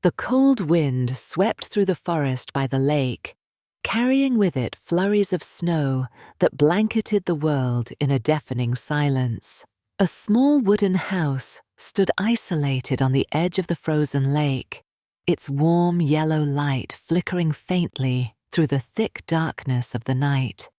The cold wind swept through the forest by the lake, carrying with it flurries of snow that blanketed the world in a deafening silence. A small wooden house stood isolated on the edge of the frozen lake, its warm yellow light flickering faintly through the thick darkness of the night.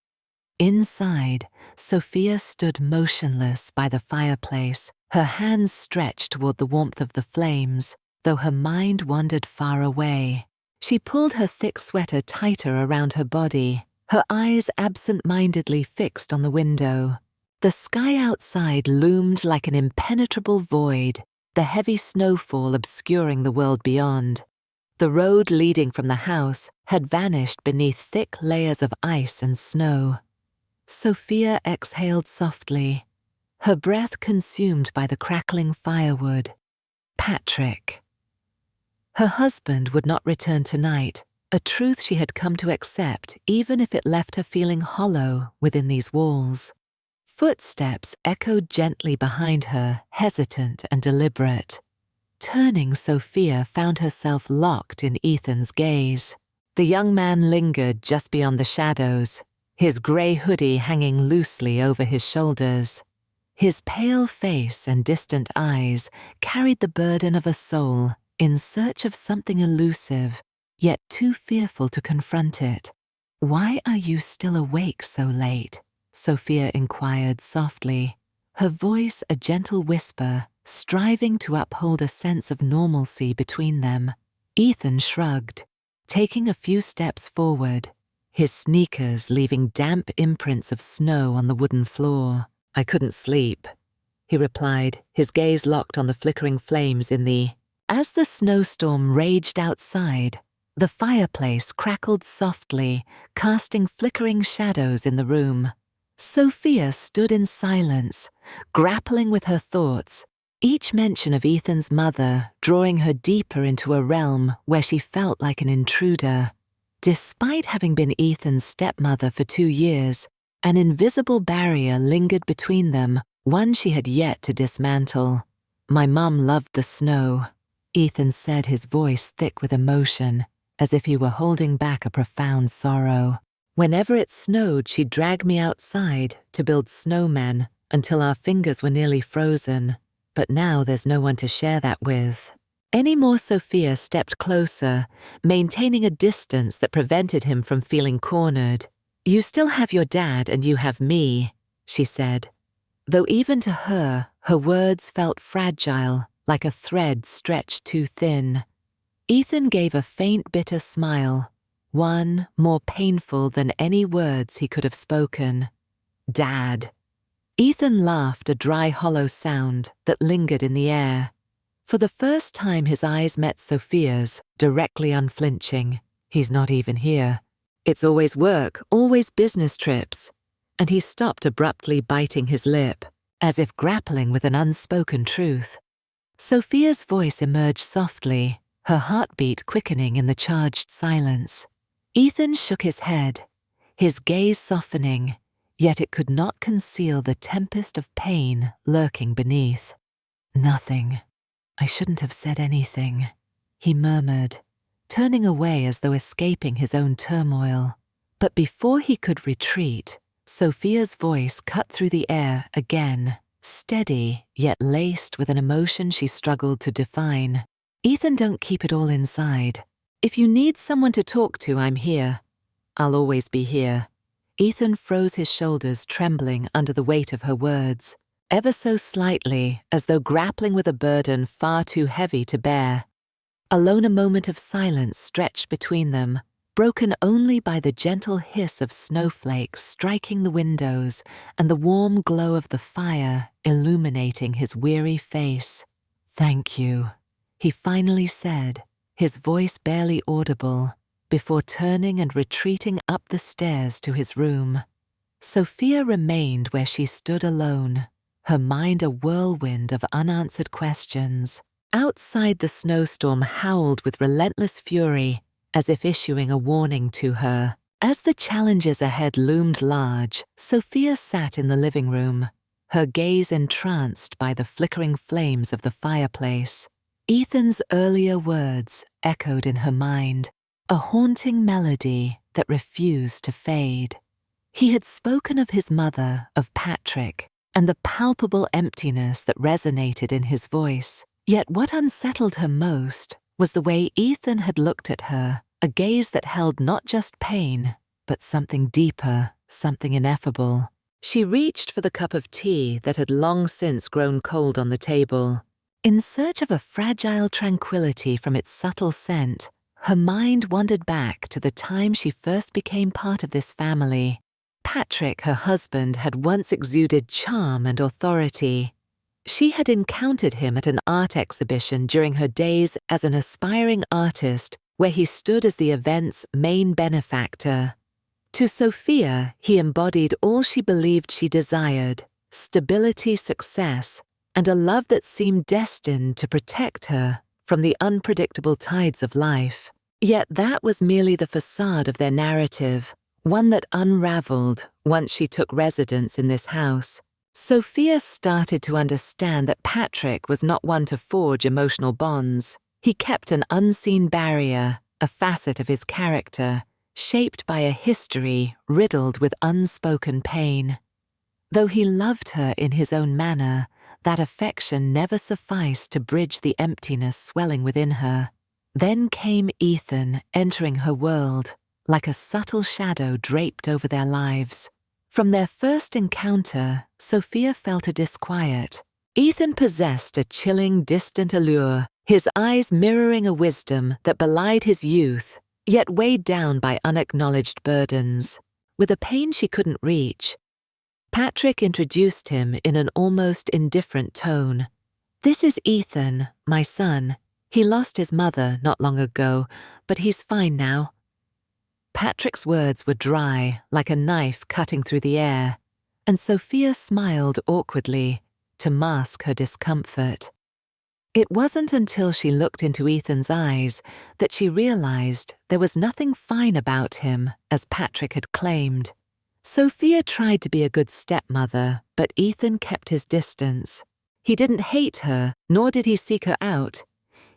Inside, Sophia stood motionless by the fireplace, her hands stretched toward the warmth of the flames, though her mind wandered far away. She pulled her thick sweater tighter around her body, her eyes absent-mindedly fixed on the window. The sky outside loomed like an impenetrable void, the heavy snowfall obscuring the world beyond. The road leading from the house had vanished beneath thick layers of ice and snow. Sophia exhaled softly, her breath consumed by the crackling firewood. Patrick. Her husband would not return tonight, a truth she had come to accept even if it left her feeling hollow within these walls. Footsteps echoed gently behind her, hesitant and deliberate. Turning, Sophia found herself locked in Ethan's gaze. The young man lingered just beyond the shadows, his grey hoodie hanging loosely over his shoulders. His pale face and distant eyes carried the burden of a soul in search of something elusive, yet too fearful to confront it. "Why are you still awake so late?" Sophia inquired softly, her voice a gentle whisper, striving to uphold a sense of normalcy between them. Ethan shrugged, taking a few steps forward, his sneakers leaving damp imprints of snow on the wooden floor. "I couldn't sleep," he replied, his gaze locked on the flickering flames in the... As the snowstorm raged outside, the fireplace crackled softly, casting flickering shadows in the room. Sophia stood in silence, grappling with her thoughts, each mention of Ethan's mother drawing her deeper into a realm where she felt like an intruder. Despite having been Ethan's stepmother for 2 years, an invisible barrier lingered between them, one she had yet to dismantle. "My mum loved the snow," Ethan said, his voice thick with emotion, as if he were holding back a profound sorrow. "Whenever it snowed, she'd drag me outside to build snowmen until our fingers were nearly frozen. But now there's no one to share that with." Any more, Sophia stepped closer, maintaining a distance that prevented him from feeling cornered. "You still have your dad and you have me," she said. Though even to her, her words felt fragile, like a thread stretched too thin. Ethan gave a faint, bitter smile, one more painful than any words he could have spoken. "Dad." Ethan laughed, a dry, hollow sound that lingered in the air. For the first time his eyes met Sophia's, directly unflinching. "He's not even here. It's always work, always business trips." And he stopped abruptly, biting his lip, as if grappling with an unspoken truth. Sophia's voice emerged softly, her heartbeat quickening in the charged silence. Ethan shook his head, his gaze softening, yet it could not conceal the tempest of pain lurking beneath. "Nothing. I shouldn't have said anything," he murmured, turning away as though escaping his own turmoil. But before he could retreat, Sophia's voice cut through the air again, steady yet laced with an emotion she struggled to define. "Ethan, don't keep it all inside. If you need someone to talk to, I'm here. I'll always be here." Ethan froze his shoulders, trembling under the weight of her words, ever so slightly, as though grappling with a burden far too heavy to bear. Alone, a moment of silence stretched between them, broken only by the gentle hiss of snowflakes striking the windows and the warm glow of the fire illuminating his weary face. "Thank you," he finally said, his voice barely audible, before turning and retreating up the stairs to his room. Sophia remained where she stood alone, her mind a whirlwind of unanswered questions. Outside, the snowstorm howled with relentless fury, as if issuing a warning to her. As the challenges ahead loomed large, Sophia sat in the living room, her gaze entranced by the flickering flames of the fireplace. Ethan's earlier words echoed in her mind, a haunting melody that refused to fade. He had spoken of his mother, of Patrick, and the palpable emptiness that resonated in his voice. Yet what unsettled her most was the way Ethan had looked at her, a gaze that held not just pain, but something deeper, something ineffable. She reached for the cup of tea that had long since grown cold on the table. In search of a fragile tranquility from its subtle scent, her mind wandered back to the time she first became part of this family. Patrick, her husband, had once exuded charm and authority. She had encountered him at an art exhibition during her days as an aspiring artist, where he stood as the event's main benefactor. To Sophia, he embodied all she believed she desired: stability, success, and a love that seemed destined to protect her from the unpredictable tides of life. Yet that was merely the facade of their narrative, one that unraveled once she took residence in this house. Sophia started to understand that Patrick was not one to forge emotional bonds. He kept an unseen barrier, a facet of his character, shaped by a history riddled with unspoken pain. Though he loved her in his own manner, that affection never sufficed to bridge the emptiness swelling within her. Then came Ethan, entering her world, like a subtle shadow draped over their lives. From their first encounter, Sophia felt a disquiet. Ethan possessed a chilling, distant allure, his eyes mirroring a wisdom that belied his youth, yet weighed down by unacknowledged burdens. With a pain she couldn't reach, Patrick introduced him in an almost indifferent tone. "This is Ethan, my son. He lost his mother not long ago, but he's fine now." Patrick's words were dry, like a knife cutting through the air, and Sophia smiled awkwardly to mask her discomfort. It wasn't until she looked into Ethan's eyes that she realized there was nothing fine about him, as Patrick had claimed. Sophia tried to be a good stepmother, but Ethan kept his distance. He didn't hate her, nor did he seek her out.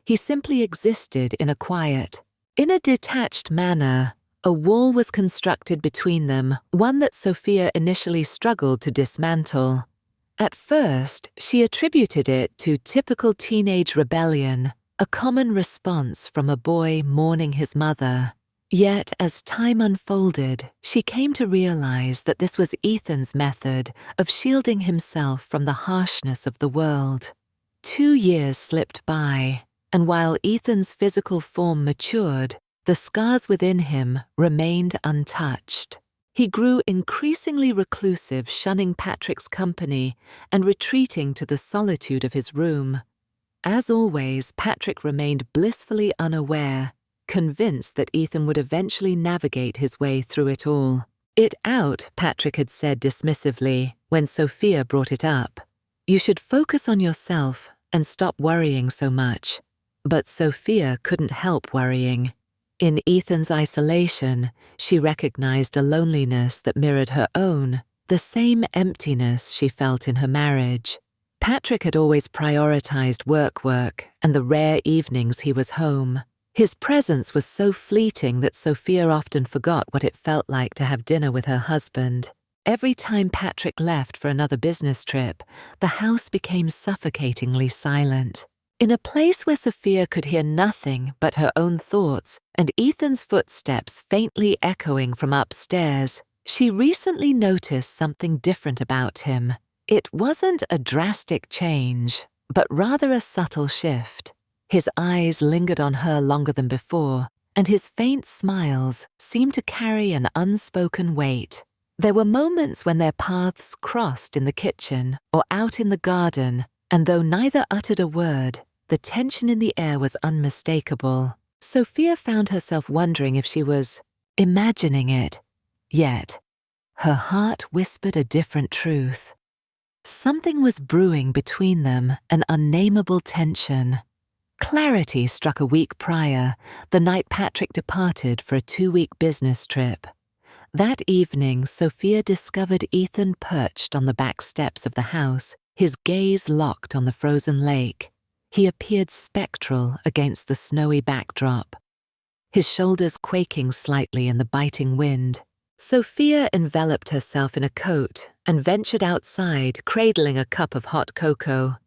He simply existed in a quiet, in a detached manner. A wall was constructed between them, one that Sophia initially struggled to dismantle. At first, she attributed it to typical teenage rebellion, a common response from a boy mourning his mother. Yet, as time unfolded, she came to realize that this was Ethan's method of shielding himself from the harshness of the world. 2 years slipped by, and while Ethan's physical form matured, the scars within him remained untouched. He grew increasingly reclusive, shunning Patrick's company and retreating to the solitude of his room. As always, Patrick remained blissfully unaware, convinced that Ethan would eventually navigate his way through it all. "It out," Patrick had said dismissively when Sophia brought it up. "You should focus on yourself and stop worrying so much." But Sophia couldn't help worrying. In Ethan's isolation, she recognized a loneliness that mirrored her own, the same emptiness she felt in her marriage. Patrick had always prioritized work, and the rare evenings he was home. His presence was so fleeting that Sophia often forgot what it felt like to have dinner with her husband. Every time Patrick left for another business trip, the house became suffocatingly silent. In a place where Sophia could hear nothing but her own thoughts and Ethan's footsteps faintly echoing from upstairs, she recently noticed something different about him. It wasn't a drastic change, but rather a subtle shift. His eyes lingered on her longer than before, and his faint smiles seemed to carry an unspoken weight. There were moments when their paths crossed in the kitchen or out in the garden, and though neither uttered a word, the tension in the air was unmistakable. Sophia found herself wondering if she was imagining it. Yet, her heart whispered a different truth. Something was brewing between them, an unnameable tension. Clarity struck a week prior, the night Patrick departed for a 2-week business trip. That evening, Sophia discovered Ethan perched on the back steps of the house, his gaze locked on the frozen lake. He appeared spectral against the snowy backdrop, his shoulders quaking slightly in the biting wind. Sophia enveloped herself in a coat and ventured outside, cradling a cup of hot cocoa.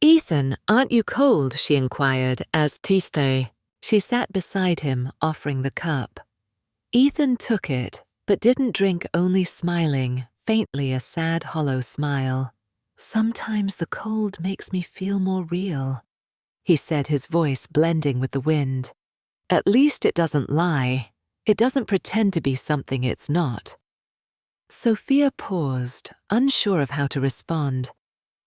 "Ethan, aren't you cold?" she inquired as she sat beside him, offering the cup. Ethan took it, but didn't drink, only smiling, faintly, a sad, hollow smile. "Sometimes the cold makes me feel more real," he said, his voice blending with the wind. "At least it doesn't lie. It doesn't pretend to be something it's not." Sophia paused, unsure of how to respond.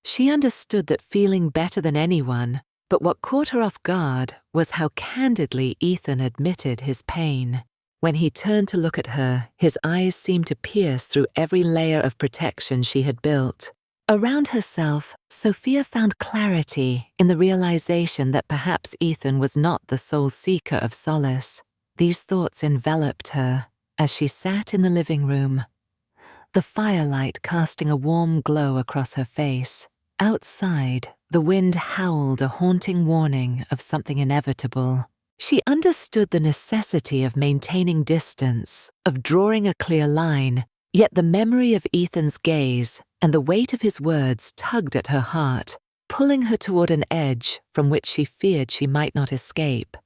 She understood that feeling better than anyone, but what caught her off guard was how candidly Ethan admitted his pain. When he turned to look at her, his eyes seemed to pierce through every layer of protection she had built. Around herself, Sophia found clarity in the realization that perhaps Ethan was not the sole seeker of solace. These thoughts enveloped her as she sat in the living room, the firelight casting a warm glow across her face. Outside, the wind howled a haunting warning of something inevitable. She understood the necessity of maintaining distance, of drawing a clear line, yet the memory of Ethan's gaze and the weight of his words tugged at her heart, pulling her toward an edge from which she feared she might not escape.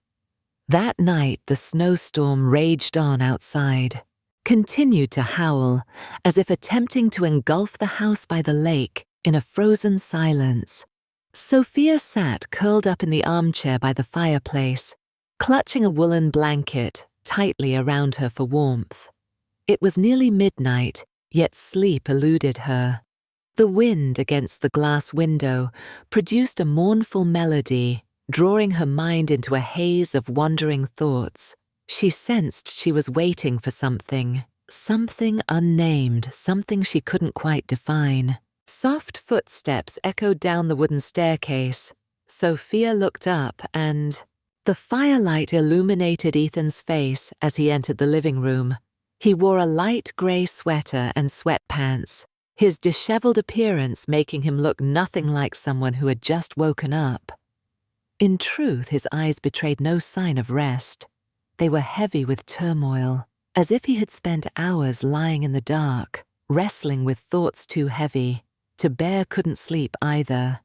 That night, the snowstorm raged on outside, continued to howl, as if attempting to engulf the house by the lake in a frozen silence. Sophia sat curled up in the armchair by the fireplace, clutching a woolen blanket tightly around her for warmth. It was nearly midnight, yet sleep eluded her. The wind against the glass window produced a mournful melody, drawing her mind into a haze of wandering thoughts. She sensed she was waiting for something unnamed, something she couldn't quite define. Soft footsteps echoed down the wooden staircase. Sophia looked up and the firelight illuminated Ethan's face as he entered the living room. He wore a light grey sweater and sweatpants, his disheveled appearance making him look nothing like someone who had just woken up. In truth, his eyes betrayed no sign of rest. They were heavy with turmoil, as if he had spent hours lying in the dark, wrestling with thoughts too heavy. To bear couldn't sleep either.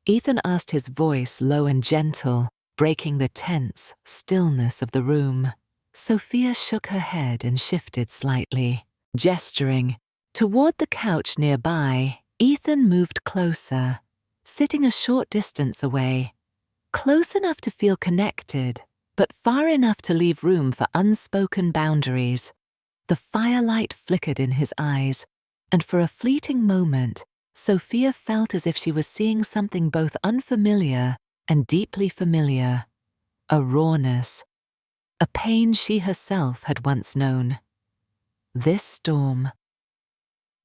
Ethan asked, his voice low and gentle, breaking the tense stillness of the room. Sophia shook her head and shifted slightly, gesturing. Toward the couch nearby, Ethan moved closer, sitting a short distance away, close enough to feel connected, but far enough to leave room for unspoken boundaries. The firelight flickered in his eyes, and for a fleeting moment, Sophia felt as if she was seeing something both unfamiliar and deeply familiar. A rawness, a pain she herself had once known. This storm.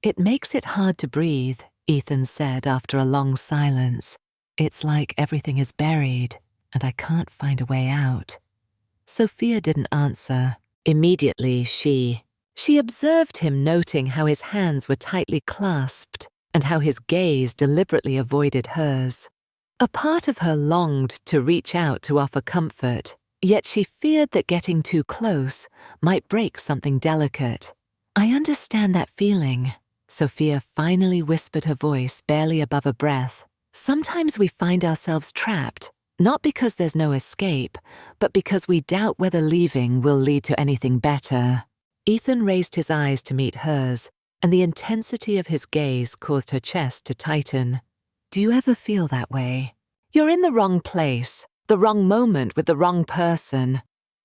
"It makes it hard to breathe," Ethan said after a long silence. "It's like everything is buried, and I can't find a way out." Sophia didn't answer. Immediately, she observed him, noting how his hands were tightly clasped and how his gaze deliberately avoided hers. A part of her longed to reach out to offer comfort, yet she feared that getting too close might break something delicate. "I understand that feeling," Sophia finally whispered, her voice barely above a breath. "Sometimes we find ourselves trapped, not because there's no escape, but because we doubt whether leaving will lead to anything better." Ethan raised his eyes to meet hers, and the intensity of his gaze caused her chest to tighten. "Do you ever feel that way? You're in the wrong place, the wrong moment with the wrong person."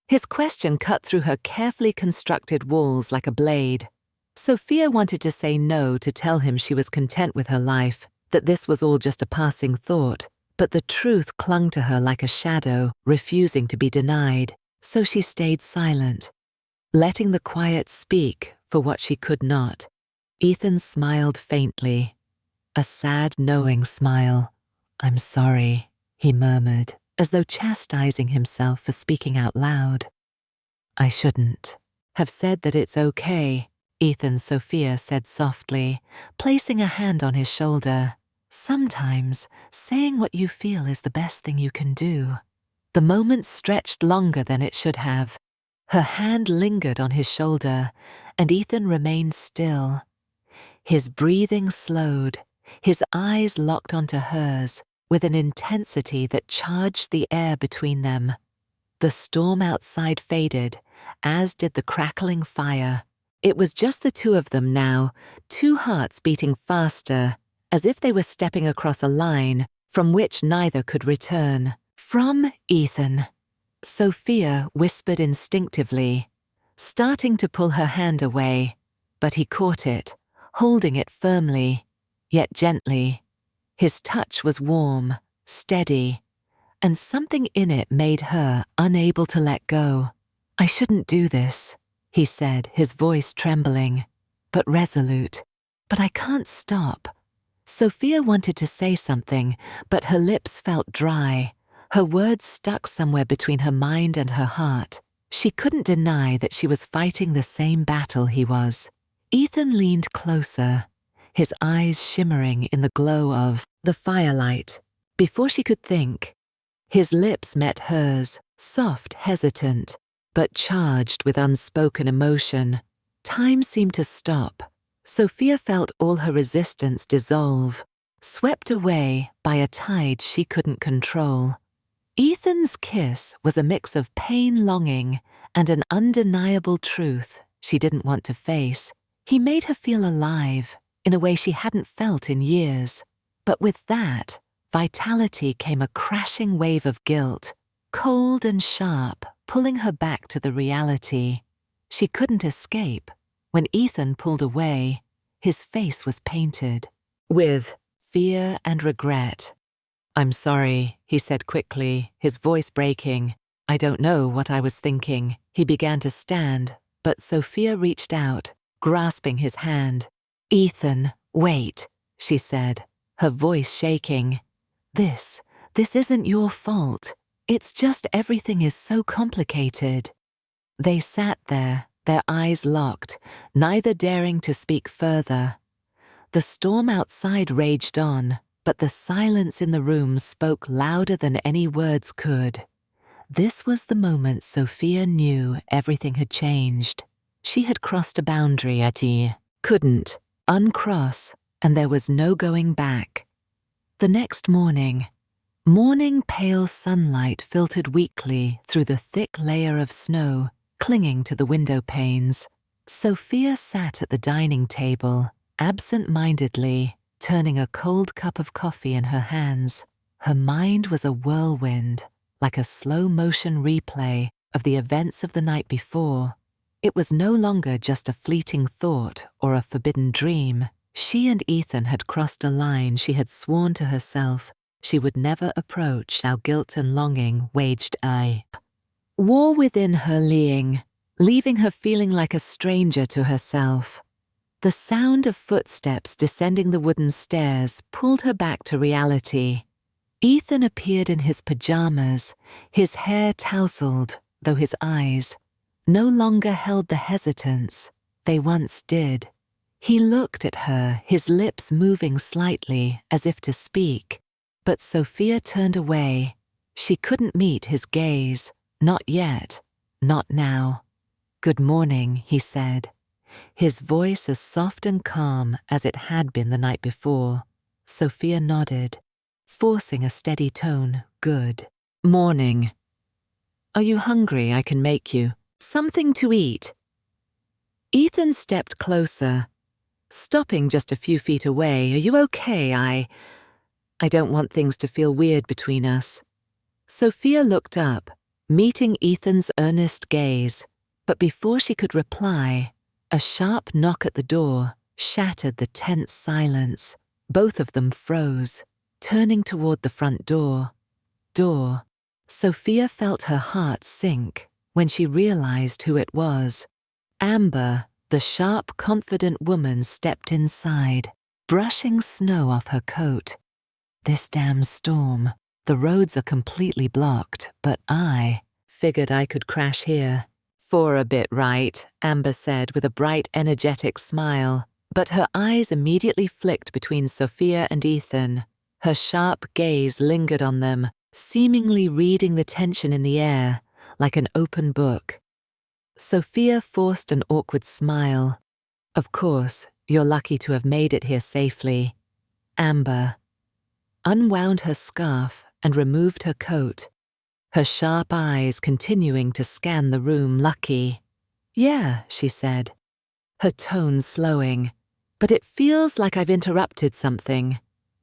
His question cut through her carefully constructed walls like a blade. Sophia wanted to say no, to tell him she was content with her life, that this was all just a passing thought, but the truth clung to her like a shadow, refusing to be denied. So she stayed silent, letting the quiet speak for what she could not. Ethan smiled faintly, a sad, knowing smile. "I'm sorry," he murmured, as though chastising himself for speaking out loud. "I shouldn't have said that. It's okay," Ethan, Sophia said softly, placing a hand on his shoulder. Sometimes saying what you feel is the best thing you can do. The moment stretched longer than it should have. Her hand lingered on his shoulder, and Ethan remained still. His breathing slowed, his eyes locked onto hers with an intensity that charged the air between them. The storm outside faded, as did the crackling fire. It was just the two of them now, two hearts beating faster, as if they were stepping across a line from which neither could return. From Ethan, Sophia whispered instinctively, starting to pull her hand away, but he caught it, holding it firmly, yet gently. His touch was warm, steady, and something in it made her unable to let go. "I shouldn't do this," he said, his voice trembling, but resolute. "But I can't stop." Sophia wanted to say something, but her lips felt dry. Her words stuck somewhere between her mind and her heart. She couldn't deny that she was fighting the same battle he was. Ethan leaned closer, his eyes shimmering in the glow of the firelight. Before she could think, his lips met hers, soft, hesitant, but charged with unspoken emotion. Time seemed to stop. Sophia felt all her resistance dissolve, swept away by a tide she couldn't control. Ethan's kiss was a mix of pain-longing and an undeniable truth she didn't want to face. He made her feel alive in a way she hadn't felt in years. But with that vitality came a crashing wave of guilt, cold and sharp, pulling her back to the reality. She couldn't escape. When Ethan pulled away, his face was painted with fear and regret. "I'm sorry," he said quickly, his voice breaking. "I don't know what I was thinking." He began to stand, but Sophia reached out, grasping his hand. "Ethan, wait," she said, her voice shaking. This isn't your fault. It's just everything is so complicated." They sat there, their eyes locked, neither daring to speak further. The storm outside raged on, but the silence in the room spoke louder than any words could. This was the moment Sophia knew everything had changed. She had crossed a boundary couldn't uncross, and there was no going back. The next morning, pale sunlight filtered weakly through the thick layer of snow clinging to the window panes. Sophia sat at the dining table, absent-mindedly, turning a cold cup of coffee in her hands. Her mind was a whirlwind, like a slow-motion replay of the events of the night before. It was no longer just a fleeting thought or a forbidden dream. She and Ethan had crossed a line she had sworn to herself she would never approach. Now guilt and longing waged war within her leaving her feeling like a stranger to herself. The sound of footsteps descending the wooden stairs pulled her back to reality. Ethan appeared in his pajamas, his hair tousled, though his eyes no longer held the hesitance they once did. He looked at her, his lips moving slightly as if to speak, but Sophia turned away. She couldn't meet his gaze. Not yet, not now. "Good morning," he said, his voice as soft and calm as it had been the night before. Sophia nodded, forcing a steady tone. "Good morning. Are you hungry? I can make you something to eat." Ethan stepped closer, stopping just a few feet away. "Are you okay? I don't want things to feel weird between us." Sophia looked up, meeting Ethan's earnest gaze, but before she could reply, a sharp knock at the door shattered the tense silence. Both of them froze, turning toward the front door. Sophia felt her heart sink when she realized who it was. Amber, the sharp, confident woman, stepped inside, brushing snow off her coat. "This damn storm. The roads are completely blocked, but I figured I could crash here." "For a bit, right?" Amber said with a bright, energetic smile. but her eyes immediately flicked between Sophia and Ethan. Her sharp gaze lingered on them, seemingly reading the tension in the air, like an open book. Sophia forced an awkward smile. "Of course, you're lucky to have made it here safely." Amber unwound her scarf and removed her coat, her sharp eyes continuing to scan the room. "Lucky." "Yeah," she said, her tone slowing. "But it feels like I've interrupted something."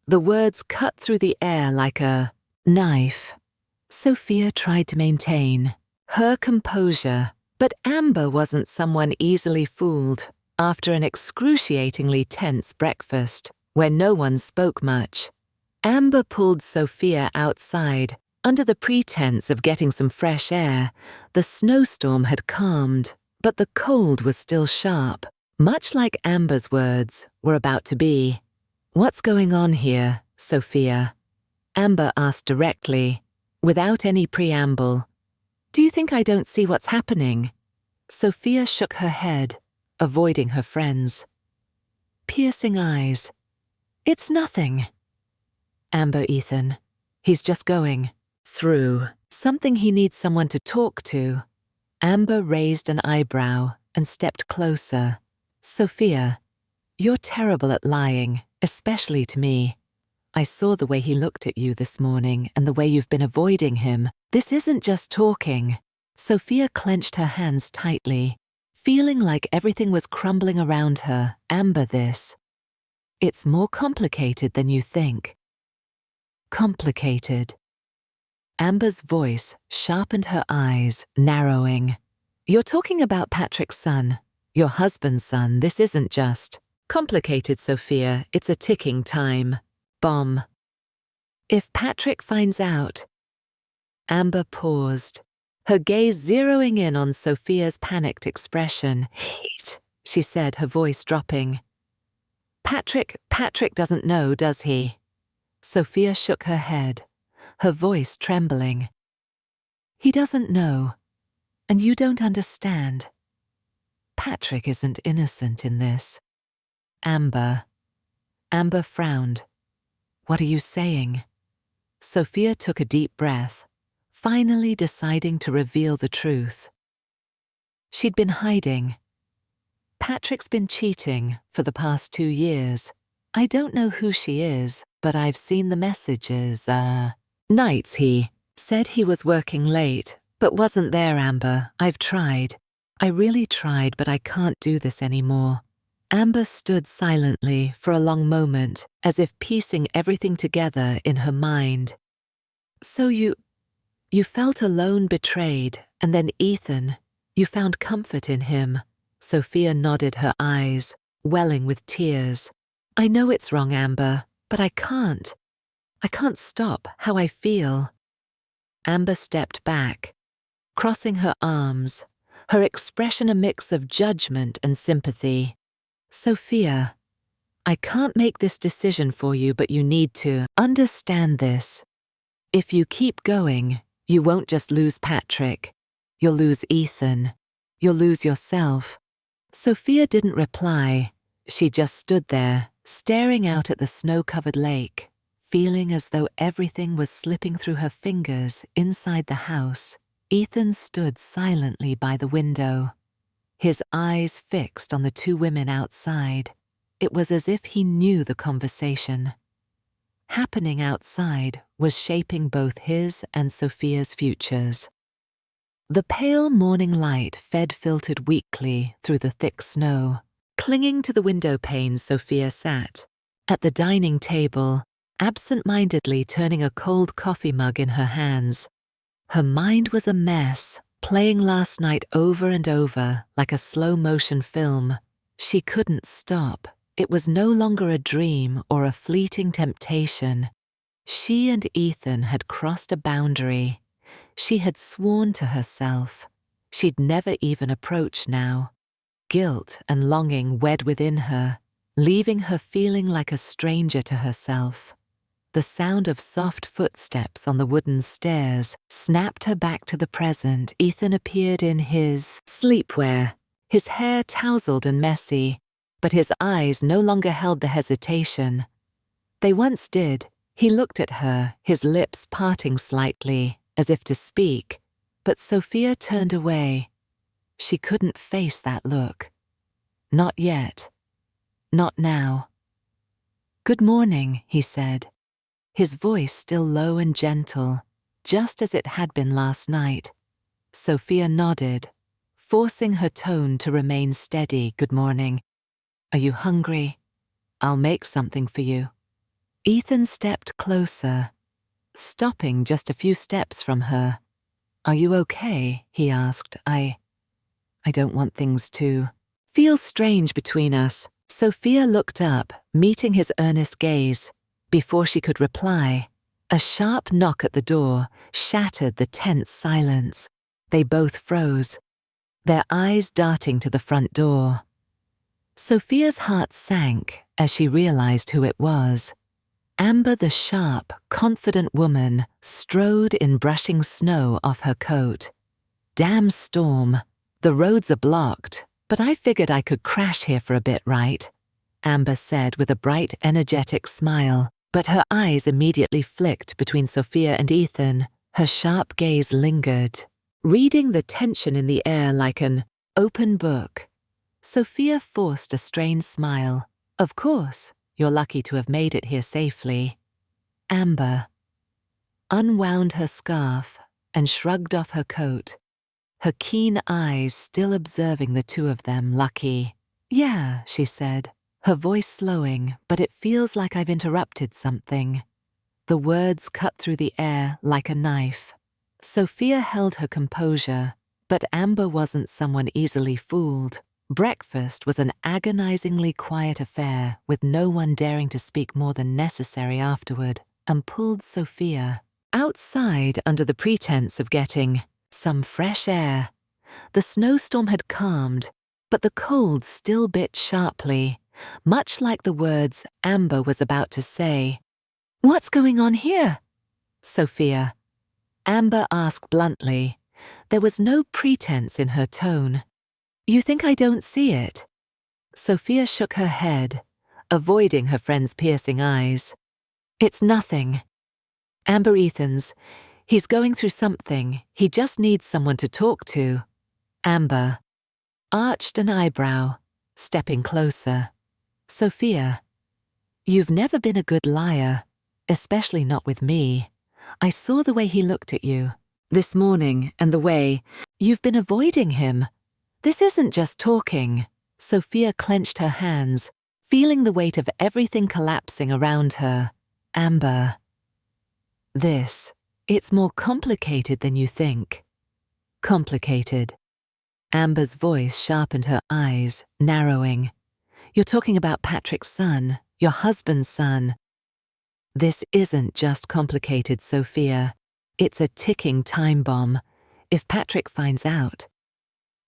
The words cut through the air like a knife. Sophia tried to maintain her composure, but Amber wasn't someone easily fooled. After an excruciatingly tense breakfast, where no one spoke much, Amber pulled Sophia outside. Under the pretense of getting some fresh air, the snowstorm had calmed, but the cold was still sharp, much like Amber's words were about to be. "What's going on here, Sophia?" Amber asked directly, without any preamble. "Do you think I don't see what's happening?" Sophia shook her head, avoiding her friends. Piercing eyes. "It's nothing." "Amber, Ethan, he's just going through something he needs someone to talk to." Amber raised an eyebrow and stepped closer. "Sophia, you're terrible at lying, especially to me. I saw the way he looked at you this morning and the way you've been avoiding him. This isn't just talking." Sophia clenched her hands tightly, feeling like everything was crumbling around her. "Amber, it's more complicated than you think." Complicated. Amber's voice sharpened, her eyes narrowing. "You're talking about Patrick's son, your husband's son. This isn't just complicated, Sophia. It's a ticking time bomb. If Patrick finds out..." Amber paused, her gaze zeroing in on Sophia's panicked expression. "Hate," she said, her voice dropping. Patrick doesn't know, does he?" Sophia shook her head, her voice trembling. "He doesn't know, and you don't understand. Patrick isn't innocent in this." Amber frowned. "What are you saying?" Sophia took a deep breath, finally deciding to reveal the truth. She'd been hiding. "Patrick's been cheating for the past 2 years. I don't know who she is, but I've seen the messages, nights he said he was working late, but wasn't there, Amber. I've tried. I really tried, but I can't do this anymore." Amber stood silently for a long moment, as if piecing everything together in her mind. "So you felt alone, betrayed, and then Ethan, you found comfort in him." Sophia nodded, her eyes welling with tears. "I know it's wrong, Amber, but I can't stop how I feel." Amber stepped back, crossing her arms, her expression a mix of judgment and sympathy. "Sophia, I can't make this decision for you, but you need to understand this. If you keep going, you won't just lose Patrick. You'll lose Ethan. You'll lose yourself." Sophia didn't reply. She just stood there, staring out at the snow-covered lake, feeling as though everything was slipping through her fingers inside the house. Ethan stood silently by the window, his eyes fixed on the 2 women outside. It was as if he knew the conversation happening outside was shaping both his and Sophia's futures. The pale morning light filtered weakly through the thick snow. Clinging to the window panes, Sophia sat at the dining table, absent-mindedly turning a cold coffee mug in her hands. Her mind was a mess, playing last night over and over like a slow-motion film. She couldn't stop. It was no longer a dream or a fleeting temptation. She and Ethan had crossed a boundary. She had sworn to herself she'd never even approach now. Guilt and longing wed within her, leaving her feeling like a stranger to herself. The sound of soft footsteps on the wooden stairs snapped her back to the present. Ethan appeared in his sleepwear, his hair tousled and messy, but his eyes no longer held the hesitation. They once did. He looked at her, his lips parting slightly, as if to speak, but Sophia turned away. She couldn't face that look. Not yet. Not now. "Good morning," he said, his voice still low and gentle, just as it had been last night. Sophia nodded, forcing her tone to remain steady. "Good morning. Are you hungry? I'll make something for you." Ethan stepped closer, stopping just a few steps from her. "Are you okay?" he asked. I don't want things to feel strange between us." Sophia looked up, meeting his earnest gaze. Before she could reply, a sharp knock at the door shattered the tense silence. They both froze, their eyes darting to the front door. Sophia's heart sank as she realized who it was. Amber, the sharp, confident woman, strode in brushing snow off her coat. "Damn storm. The roads are blocked, but I figured I could crash here for a bit, right?" Amber said with a bright, energetic smile, but her eyes immediately flicked between Sophia and Ethan. Her sharp gaze lingered, reading the tension in the air like an open book. Sophia forced a strained smile. "Of course, you're lucky to have made it here safely." Amber unwound her scarf and shrugged off her coat, her keen eyes still observing the two of them. "Lucky." "Yeah," she said, her voice slowing, "but it feels like I've interrupted something." The words cut through the air like a knife. Sophia held her composure, but Amber wasn't someone easily fooled. Breakfast was an agonizingly quiet affair, with no one daring to speak more than necessary afterward, and pulled Sophia outside under the pretense of getting some fresh air. The snowstorm had calmed, but the cold still bit sharply, much like the words Amber was about to say. "What's going on here, Sophia?" Amber asked bluntly. There was no pretense in her tone. "You think I don't see it?" Sophia shook her head, avoiding her friend's piercing eyes. "It's nothing. Amber, he's going through something. He just needs someone to talk to." Amber arched an eyebrow, stepping closer. "Sophia, you've never been a good liar, especially not with me. I saw the way he looked at you this morning and the way you've been avoiding him. This isn't just talking." Sophia clenched her hands, feeling the weight of everything collapsing around her. "Amber, it's more complicated than you think." "Complicated?" Amber's voice sharpened, her eyes narrowing. "You're talking about Patrick's son, your husband's son." "This isn't just complicated, Sophia. It's a ticking time bomb. If Patrick finds out..."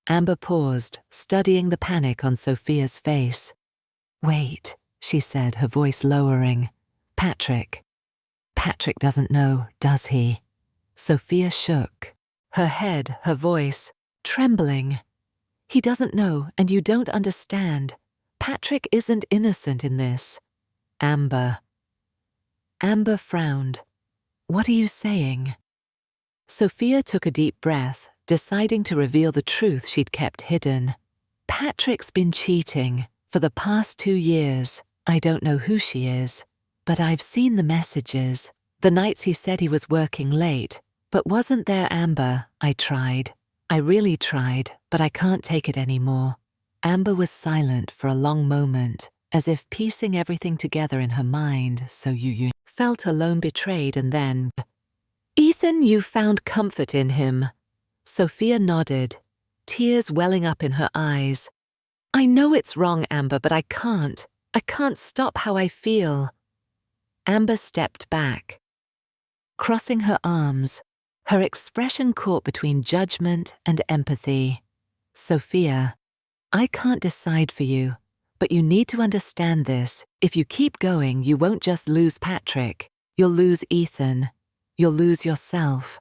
Amber paused, studying the panic on Sophia's face. "Wait," she said, her voice lowering. Patrick doesn't know, does he?" Sophia shook, her head, her voice trembling. "He doesn't know, and you don't understand. Patrick isn't innocent in this." Amber frowned. "What are you saying?" Sophia took a deep breath, deciding to reveal the truth she'd kept hidden. "Patrick's been cheating for the past 2 years. I don't know who she is, but I've seen the messages. The nights he said he was working late. But wasn't there, Amber? I tried. I really tried, but I can't take it anymore." Amber was silent for a long moment, as if piecing everything together in her mind. "So you felt alone, betrayed, and then..." "Ethan, you found comfort in him." Sophia nodded, tears welling up in her eyes. "I know it's wrong, Amber, but I can't stop how I feel." Amber stepped back, crossing her arms, her expression caught between judgment and empathy. "Sophia, I can't decide for you, but you need to understand this. If you keep going, you won't just lose Patrick. You'll lose Ethan. You'll lose yourself."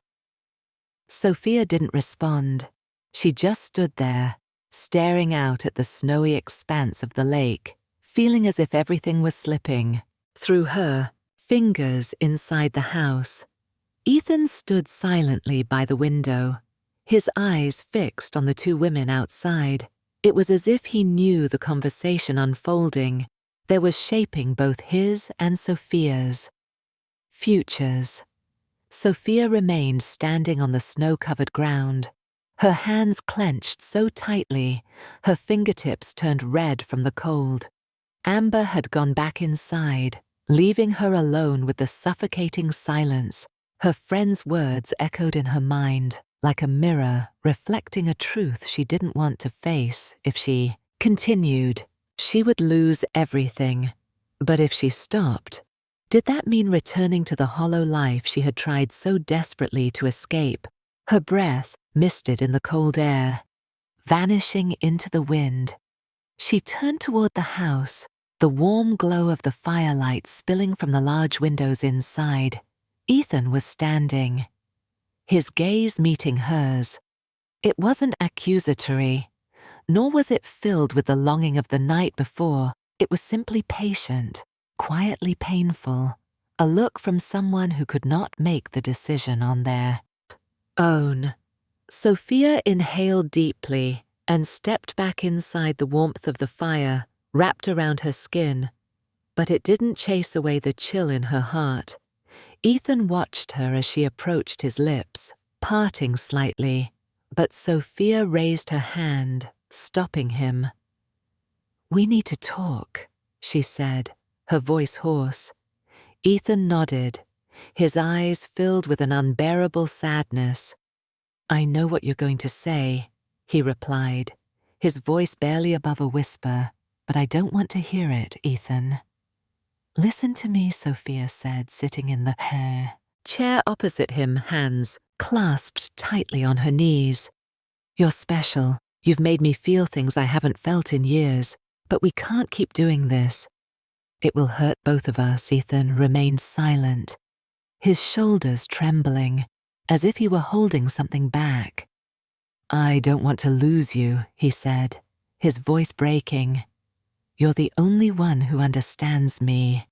Sophia didn't respond. She just stood there, staring out at the snowy expanse of the lake, feeling as if everything was slipping through her fingers inside the house. Ethan stood silently by the window, his eyes fixed on the two women outside. It was as if he knew the conversation unfolding. There was shaping both his and Sophia's futures. Sophia remained standing on the snow-covered ground, her hands clenched so tightly, her fingertips turned red from the cold. Amber had gone back inside, leaving her alone with the suffocating silence. Her friend's words echoed in her mind, like a mirror reflecting a truth she didn't want to face. If she continued, she would lose everything. But if she stopped, did that mean returning to the hollow life she had tried so desperately to escape? Her breath misted in the cold air, vanishing into the wind. She turned toward the house, the warm glow of the firelight spilling from the large windows inside. Ethan was standing, his gaze meeting hers. It wasn't accusatory, nor was it filled with the longing of the night before. It was simply patient, quietly painful, a look from someone who could not make the decision on their own. Sophia inhaled deeply and stepped back inside the warmth of the fire, wrapped around her skin. But it didn't chase away the chill in her heart. Ethan watched her as she approached his lips, parting slightly, but Sophia raised her hand, stopping him. "We need to talk," she said, her voice hoarse. Ethan nodded, his eyes filled with an unbearable sadness. "I know what you're going to say," he replied, his voice barely above a whisper, "but I don't want to hear it, Ethan." "Listen to me," Sophia said, sitting in the chair opposite him, hands clasped tightly on her knees. "You're special. You've made me feel things I haven't felt in years, but we can't keep doing this. It will hurt both of us." Ethan remained silent, his shoulders trembling, as if he were holding something back. "I don't want to lose you," he said, his voice breaking. "You're the only one who understands me,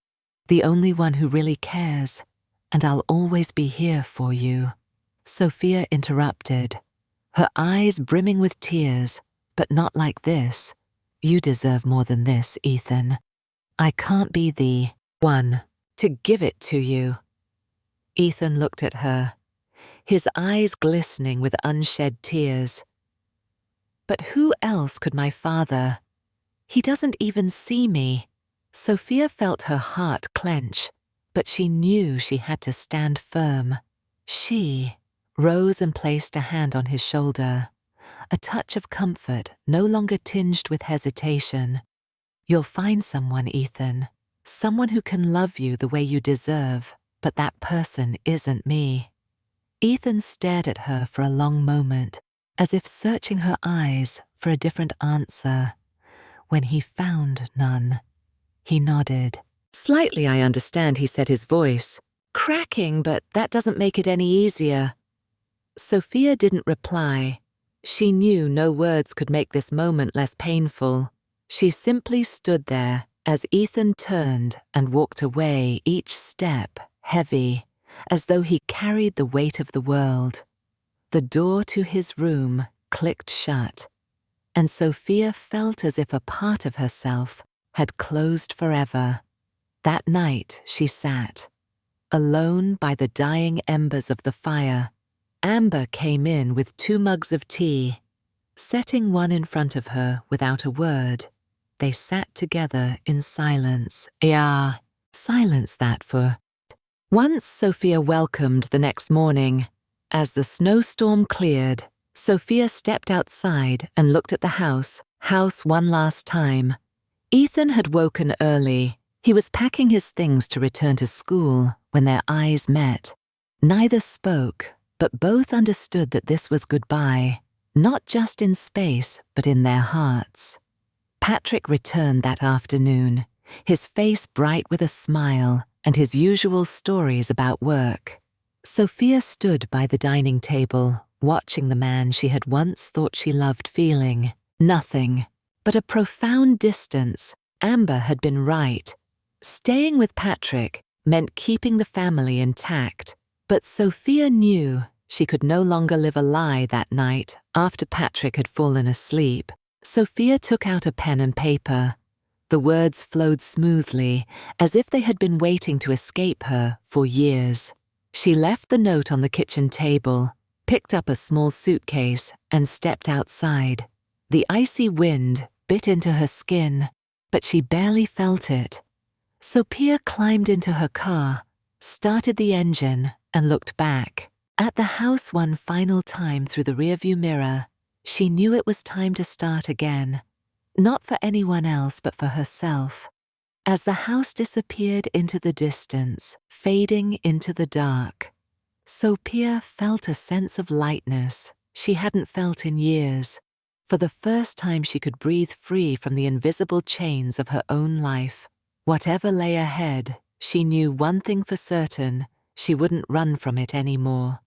the only one who really cares, and I'll always be here for you." Sophia interrupted, her eyes brimming with tears, "But not like this. You deserve more than this, Ethan. I can't be the one to give it to you." Ethan looked at her, his eyes glistening with unshed tears. "But who else could my father? He doesn't even see me." Sophia felt her heart clench, but she knew she had to stand firm. She rose and placed a hand on his shoulder, a touch of comfort no longer tinged with hesitation. "You'll find someone, Ethan, someone who can love you the way you deserve, but that person isn't me." Ethan stared at her for a long moment, as if searching her eyes for a different answer. When he found none, he nodded. "Slightly, I understand," he said, his voice cracking, "but that doesn't make it any easier." Sophia didn't reply. She knew no words could make this moment less painful. She simply stood there as Ethan turned and walked away, each step heavy, as though he carried the weight of the world. The door to his room clicked shut, and Sophia felt as if a part of herself had closed forever. That night she sat, alone by the dying embers of the fire. Amber came in with 2 mugs of tea, setting one in front of her without a word. They sat together in silence. Silence that for once Sophia welcomed the next morning. As the snowstorm cleared, Sophia stepped outside and looked at the house one last time. Ethan had woken early. He was packing his things to return to school when their eyes met. Neither spoke, but both understood that this was goodbye, not just in space, but in their hearts. Patrick returned that afternoon, his face bright with a smile and his usual stories about work. Sophia stood by the dining table, watching the man she had once thought she loved feeling Nothing, but a profound distance. Amber had been right. Staying with Patrick meant keeping the family intact, but Sophia knew she could no longer live a lie that night after Patrick had fallen asleep. Sophia took out a pen and paper. The words flowed smoothly, as if they had been waiting to escape her for years. She left the note on the kitchen table, picked up a small suitcase, and stepped outside. The icy wind bit into her skin, but she barely felt it. Sophia climbed into her car, started the engine, and looked back. At the house one final time through the rearview mirror, she knew it was time to start again. Not for anyone else, but for herself. As the house disappeared into the distance, fading into the dark, Sophia felt a sense of lightness she hadn't felt in years. For the first time, she could breathe free from the invisible chains of her own life. Whatever lay ahead, she knew one thing for certain: she wouldn't run from it anymore.